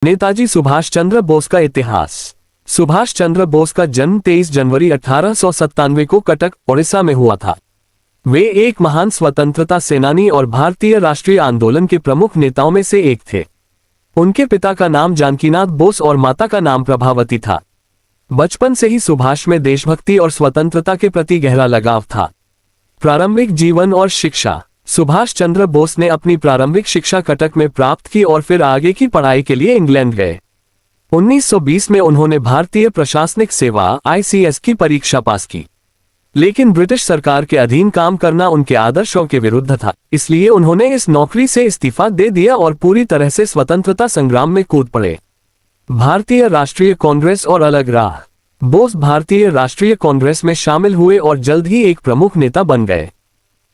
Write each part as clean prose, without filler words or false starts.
नेताजी सुभाष चंद्र बोस का इतिहास। सुभाष चंद्र बोस का जन्म 23 जनवरी 1897 को कटक, ओडिशा में हुआ था। वे एक महान स्वतंत्रता सेनानी और भारतीय राष्ट्रीय आंदोलन के प्रमुख नेताओं में से एक थे। उनके पिता का नाम जानकीनाथ बोस और माता का नाम प्रभावती था। बचपन से ही सुभाष में देशभक्ति और स्वतंत्रता के प्रति गहरा लगाव था। प्रारंभिक जीवन और शिक्षा। सुभाष चंद्र बोस ने अपनी प्रारंभिक शिक्षा कटक में प्राप्त की और फिर आगे की पढ़ाई के लिए इंग्लैंड गए। 1920 में उन्होंने भारतीय प्रशासनिक सेवा (ICS) की परीक्षा पास की, लेकिन ब्रिटिश सरकार के अधीन काम करना उनके आदर्शों के विरुद्ध था, इसलिए उन्होंने इस नौकरी से इस्तीफा दे दिया और पूरी तरह से स्वतंत्रता संग्राम में कूद पड़े। भारतीय राष्ट्रीय कांग्रेस और अलग राह। बोस भारतीय राष्ट्रीय कांग्रेस में शामिल हुए और जल्द ही एक प्रमुख नेता बन गए।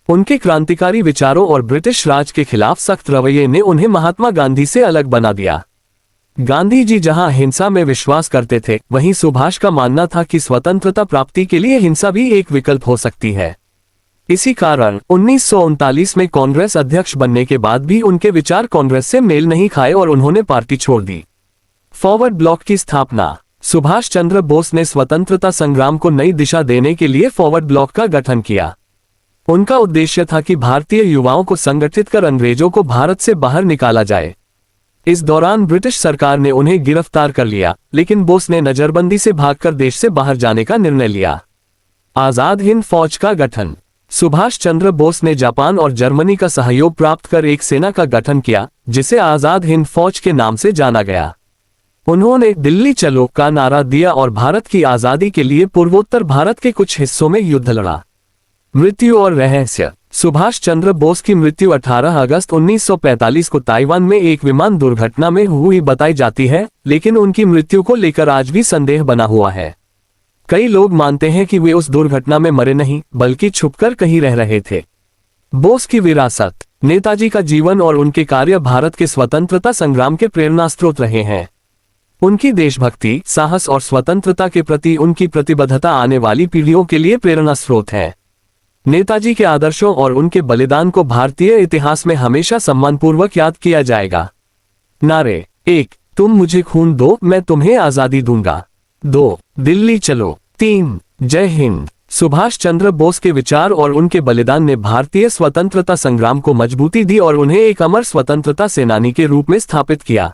उनके क्रांतिकारी विचारों और ब्रिटिश राज के खिलाफ सख्त रवैये ने उन्हें महात्मा गांधी से अलग बना दिया। गांधी जी जहां हिंसा में विश्वास करते थे, वहीं सुभाष का मानना था कि स्वतंत्रता प्राप्ति के लिए हिंसा भी एक विकल्प हो सकती है। इसी कारण 1939 में कांग्रेस अध्यक्ष बनने के बाद भी उनके विचार कांग्रेस से मेल नहीं खाए और उन्होंने पार्टी छोड़ दी। फॉरवर्ड ब्लॉक की स्थापना। सुभाष चंद्र बोस ने स्वतंत्रता संग्राम को नई दिशा देने के लिए फॉरवर्ड ब्लॉक का गठन किया। उनका उद्देश्य था कि भारतीय युवाओं को संगठित कर अंग्रेजों को भारत से बाहर निकाला जाए। इस दौरान ब्रिटिश सरकार ने उन्हें गिरफ्तार कर लिया, लेकिन बोस ने नजरबंदी से भागकर देश से बाहर जाने का निर्णय लिया। आजाद हिंद फौज का गठन। सुभाष चंद्र बोस ने जापान और जर्मनी का सहयोग प्राप्त कर एक सेना का गठन किया, जिसे आजाद हिंद फौज के नाम से जाना गया। उन्होंने दिल्ली चलो का नारा दिया और भारत की आजादी के लिए पूर्वोत्तर भारत के कुछ हिस्सों में युद्ध लड़ा। मृत्यु और रहस्य। सुभाष चंद्र बोस की मृत्यु 18 अगस्त 1945 को ताइवान में एक विमान दुर्घटना में हुई बताई जाती है, लेकिन उनकी मृत्यु को लेकर आज भी संदेह बना हुआ है। कई लोग मानते हैं कि वे उस दुर्घटना में मरे नहीं, बल्कि छुपकर कहीं रह रहे थे। बोस की विरासत। नेताजी का जीवन और उनके कार्य भारत के स्वतंत्रता संग्राम के प्रेरणा स्रोत रहे हैं। उनकी देशभक्ति, साहस और स्वतंत्रता के प्रति उनकी प्रतिबद्धता आने वाली पीढ़ियों के लिए प्रेरणा स्रोत है। नेताजी के आदर्शों और उनके बलिदान को भारतीय इतिहास में हमेशा सम्मानपूर्वक याद किया जाएगा। नारे। 1. तुम मुझे खून दो, मैं तुम्हें आजादी दूंगा। 2. दिल्ली चलो। 3. जय हिंद। सुभाष चंद्र बोस के विचार और उनके बलिदान ने भारतीय स्वतंत्रता संग्राम को मजबूती दी और उन्हें एक अमर स्वतंत्रता सेनानी के रूप में स्थापित किया।